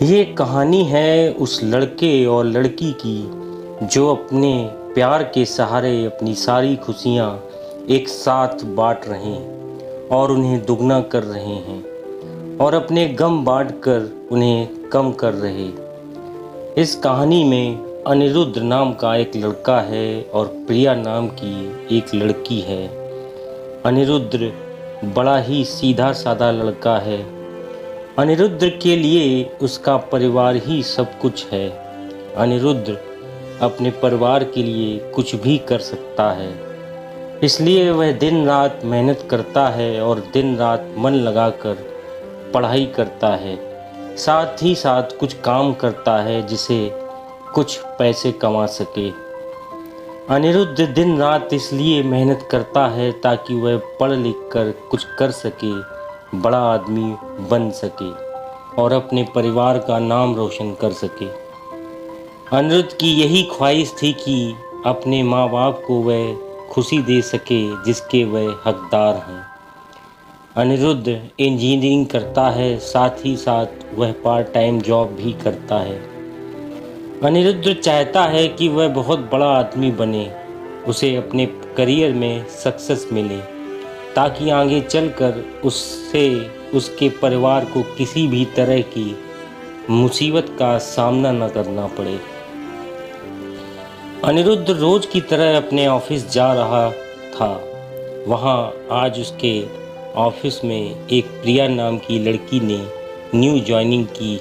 ये कहानी है उस लड़के और लड़की की जो अपने प्यार के सहारे अपनी सारी खुशियाँ एक साथ बांट रहे हैं और उन्हें दुगना कर रहे हैं और अपने गम बांट कर उन्हें कम कर रहे। इस कहानी में अनिरुद्ध नाम का एक लड़का है और प्रिया नाम की एक लड़की है। अनिरुद्ध बड़ा ही सीधा साधा लड़का है। अनिरुद्ध के लिए उसका परिवार ही सब कुछ है। अनिरुद्ध अपने परिवार के लिए कुछ भी कर सकता है, इसलिए वह दिन रात मेहनत करता है और दिन रात मन लगाकर पढ़ाई करता है। साथ ही साथ कुछ काम करता है जिसे कुछ पैसे कमा सके। अनिरुद्ध दिन रात इसलिए मेहनत करता है ताकि वह पढ़ लिख कर कुछ कर सके, बड़ा आदमी बन सके और अपने परिवार का नाम रोशन कर सके। अनिरुद्ध की यही ख्वाहिश थी कि अपने माँ बाप को वह खुशी दे सके जिसके वह हकदार हैं। अनिरुद्ध इंजीनियरिंग करता है, साथ ही साथ वह पार्ट टाइम जॉब भी करता है। अनिरुद्ध चाहता है कि वह बहुत बड़ा आदमी बने, उसे अपने करियर में सक्सेस मिले ताकि आगे चलकर उससे उसके परिवार को किसी भी तरह की मुसीबत का सामना न करना पड़े। अनिरुद्ध रोज की तरह अपने ऑफिस जा रहा था। वहाँ आज उसके ऑफिस में एक प्रिया नाम की लड़की ने न्यू ज्वाइनिंग की।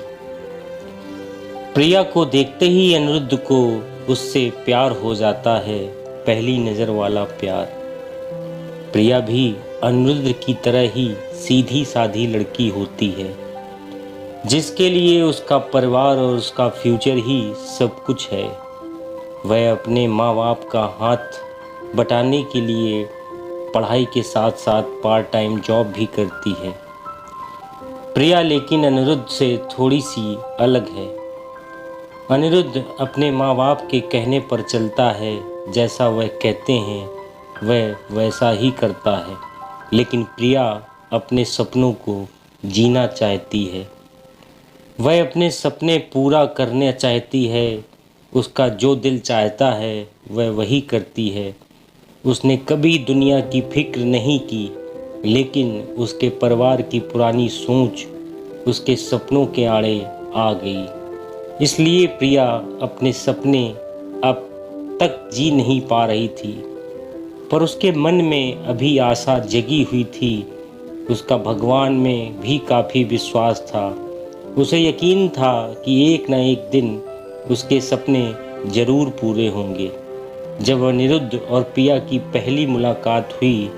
प्रिया को देखते ही अनिरुद्ध को उससे प्यार हो जाता है, पहली नज़र वाला प्यार। प्रिया भी अनिरुद्ध की तरह ही सीधी साधी लड़की होती है जिसके लिए उसका परिवार और उसका फ्यूचर ही सब कुछ है। वह अपने माँ बाप का हाथ बटाने के लिए पढ़ाई के साथ साथ पार्ट टाइम जॉब भी करती है। प्रिया लेकिन अनिरुद्ध से थोड़ी सी अलग है। अनिरुद्ध अपने माँ बाप के कहने पर चलता है, जैसा वह कहते हैं वह वैसा ही करता है, लेकिन प्रिया अपने सपनों को जीना चाहती है। वह अपने सपने पूरा करना चाहती है। उसका जो दिल चाहता है वह वही करती है। उसने कभी दुनिया की फिक्र नहीं की, लेकिन उसके परिवार की पुरानी सोच उसके सपनों के आड़े आ गई। इसलिए प्रिया अपने सपने अब तक जी नहीं पा रही थी, पर उसके मन में अभी आशा जगी हुई थी। उसका भगवान में भी काफ़ी विश्वास था। उसे यकीन था कि एक न एक दिन उसके सपने ज़रूर पूरे होंगे। जब अनिरुद्ध और प्रिया की पहली मुलाकात हुई,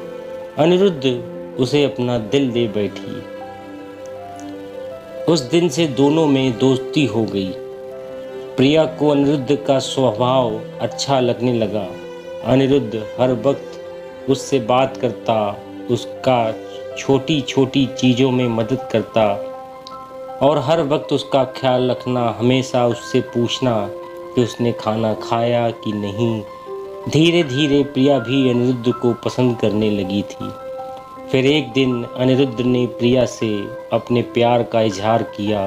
अनिरुद्ध उसे अपना दिल दे बैठी। उस दिन से दोनों में दोस्ती हो गई। प्रिया को अनिरुद्ध का स्वभाव अच्छा लगने लगा। अनिरुद्ध हर वक्त उससे बात करता, उसका छोटी छोटी चीज़ों में मदद करता और हर वक्त उसका ख्याल रखना, हमेशा उससे पूछना कि उसने खाना खाया कि नहीं। धीरे धीरे प्रिया भी अनिरुद्ध को पसंद करने लगी थी। फिर एक दिन अनिरुद्ध ने प्रिया से अपने प्यार का इजहार किया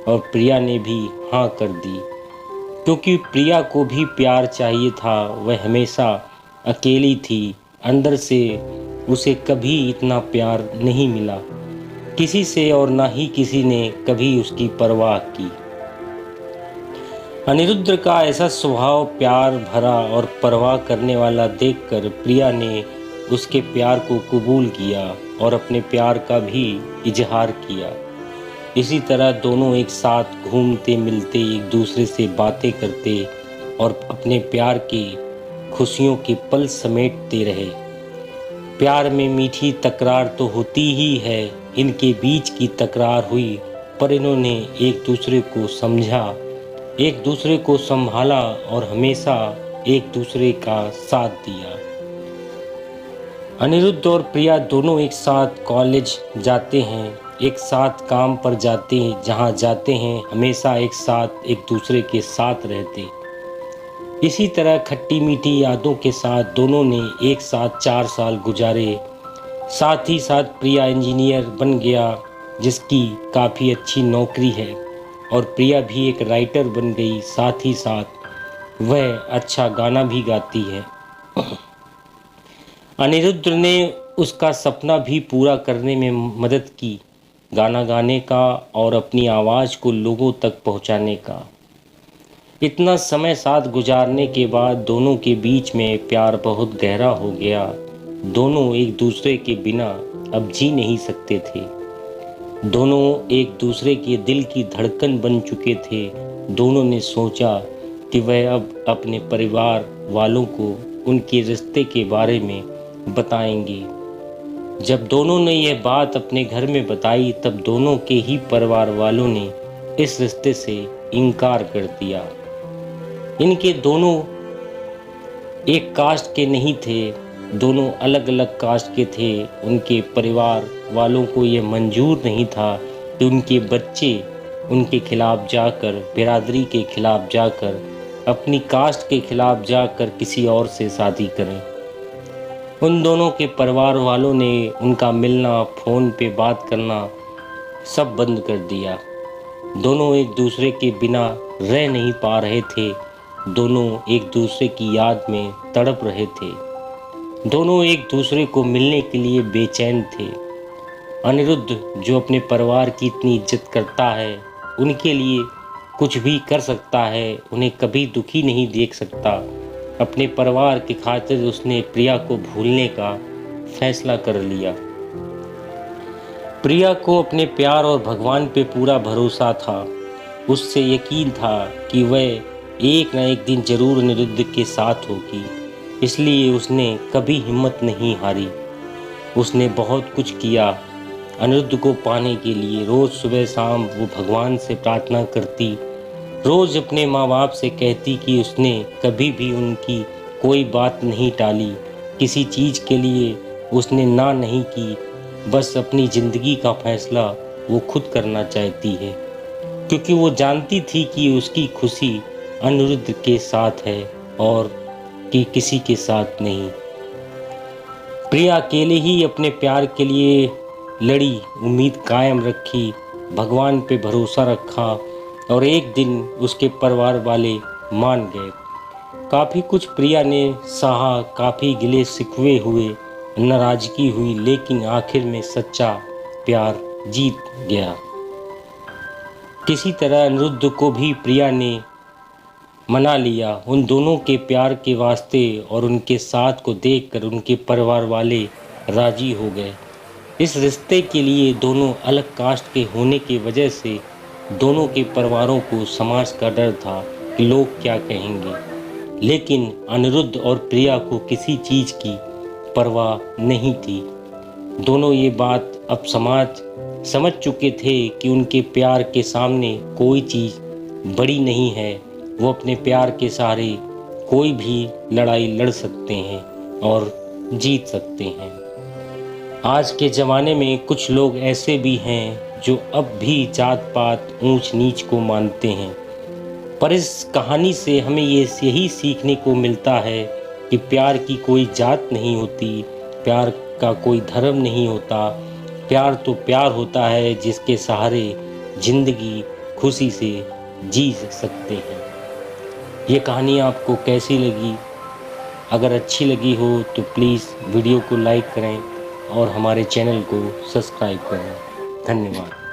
और प्रिया ने भी हाँ कर दी, क्योंकि प्रिया को भी प्यार चाहिए था। वह हमेशा अकेली थी। अंदर से उसे कभी इतना प्यार नहीं मिला किसी से, और ना ही किसी ने कभी उसकी परवाह की। अनिरुद्ध का ऐसा स्वभाव प्यार भरा और परवाह करने वाला देखकर प्रिया ने उसके प्यार को कबूल किया और अपने प्यार का भी इजहार किया। इसी तरह दोनों एक साथ घूमते मिलते, एक दूसरे से बातें करते और अपने प्यार की खुशियों के पल समेटते रहे। प्यार में मीठी तकरार तो होती ही है। इनके बीच की तकरार हुई, पर इन्होंने एक दूसरे को समझा, एक दूसरे को संभाला और हमेशा एक दूसरे का साथ दिया। अनिरुद्ध और प्रिया दोनों एक साथ कॉलेज जाते हैं, एक साथ काम पर जाते हैं, जहाँ जाते हैं हमेशा एक साथ एक दूसरे के साथ रहते। इसी तरह खट्टी मीठी यादों के साथ दोनों ने एक साथ 4 साल गुजारे। साथ ही साथ प्रिया इंजीनियर बन गया, जिसकी काफ़ी अच्छी नौकरी है। और प्रिया भी एक राइटर बन गई, साथ ही साथ वह अच्छा गाना भी गाती है। अनिरुद्ध ने उसका सपना भी पूरा करने में मदद की, गाना गाने का और अपनी आवाज़ को लोगों तक पहुंचाने का। इतना समय साथ गुजारने के बाद दोनों के बीच में प्यार बहुत गहरा हो गया। दोनों एक दूसरे के बिना अब जी नहीं सकते थे। दोनों एक दूसरे के दिल की धड़कन बन चुके थे। दोनों ने सोचा कि वह अब अपने परिवार वालों को उनके रिश्ते के बारे में बताएंगे। जब दोनों ने यह बात अपने घर में बताई तब दोनों के ही परिवार वालों ने इस रिश्ते से इनकार कर दिया। इनके दोनों एक कास्ट के नहीं थे, दोनों अलग अलग कास्ट के थे। उनके परिवार वालों को ये मंजूर नहीं था कि उनके बच्चे उनके खिलाफ जाकर, बिरादरी के खिलाफ जाकर, अपनी कास्ट के खिलाफ जाकर किसी और से शादी करें। उन दोनों के परिवार वालों ने उनका मिलना, फ़ोन पे बात करना सब बंद कर दिया। दोनों एक दूसरे के बिना रह नहीं पा रहे थे। दोनों एक दूसरे की याद में तड़प रहे थे। दोनों एक दूसरे को मिलने के लिए बेचैन थे। अनिरुद्ध जो अपने परिवार की इतनी इज्जत करता है, उनके लिए कुछ भी कर सकता है, उन्हें कभी दुखी नहीं देख सकता। अपने परिवार की खातिर उसने प्रिया को भूलने का फैसला कर लिया। प्रिया को अपने प्यार और भगवान पे पूरा भरोसा था। उससे यकीन था कि वह एक न एक दिन जरूर अनिरुद्ध के साथ होगी, इसलिए उसने कभी हिम्मत नहीं हारी। उसने बहुत कुछ किया अनिरुद्ध को पाने के लिए। रोज़ सुबह शाम वो भगवान से प्रार्थना करती, रोज़ अपने माँ बाप से कहती कि उसने कभी भी उनकी कोई बात नहीं टाली, किसी चीज़ के लिए उसने ना नहीं की। बस अपनी ज़िंदगी का फैसला वो खुद करना चाहती है, क्योंकि वो जानती थी कि उसकी खुशी अनिरुद्ध के साथ है और कि किसी के साथ नहीं। प्रिया अकेले ही अपने प्यार के लिए लड़ी, उम्मीद कायम रखी, भगवान पे भरोसा रखा और एक दिन उसके परिवार वाले मान गए। काफ़ी कुछ प्रिया ने सहा, काफ़ी गिले शिकवे हुए, नाराज़गी हुई, लेकिन आखिर में सच्चा प्यार जीत गया। किसी तरह अनिरुद्ध को भी प्रिया ने मना लिया। उन दोनों के प्यार के वास्ते और उनके साथ को देखकर उनके परिवार वाले राजी हो गए। इस रिश्ते के लिए दोनों अलग कास्ट के होने की वजह से दोनों के परिवारों को समाज का डर था कि लोग क्या कहेंगे, लेकिन अनिरुद्ध और प्रिया को किसी चीज़ की परवाह नहीं थी। दोनों ये बात अब समझ चुके थे कि उनके प्यार के सामने कोई चीज़ बड़ी नहीं है। वो अपने प्यार के सहारे कोई भी लड़ाई लड़ सकते हैं और जीत सकते हैं। आज के ज़माने में कुछ लोग ऐसे भी हैं जो अब भी जात पात, ऊंच नीच को मानते हैं, पर इस कहानी से हमें यही सीखने को मिलता है कि प्यार की कोई जात नहीं होती, प्यार का कोई धर्म नहीं होता। प्यार तो प्यार होता है जिसके सहारे ज़िंदगी खुशी से जी सकते हैं। ये कहानी आपको कैसी लगी? अगर अच्छी लगी हो तो प्लीज़ वीडियो को लाइक करें और हमारे चैनल को सब्सक्राइब करें। धन्यवाद।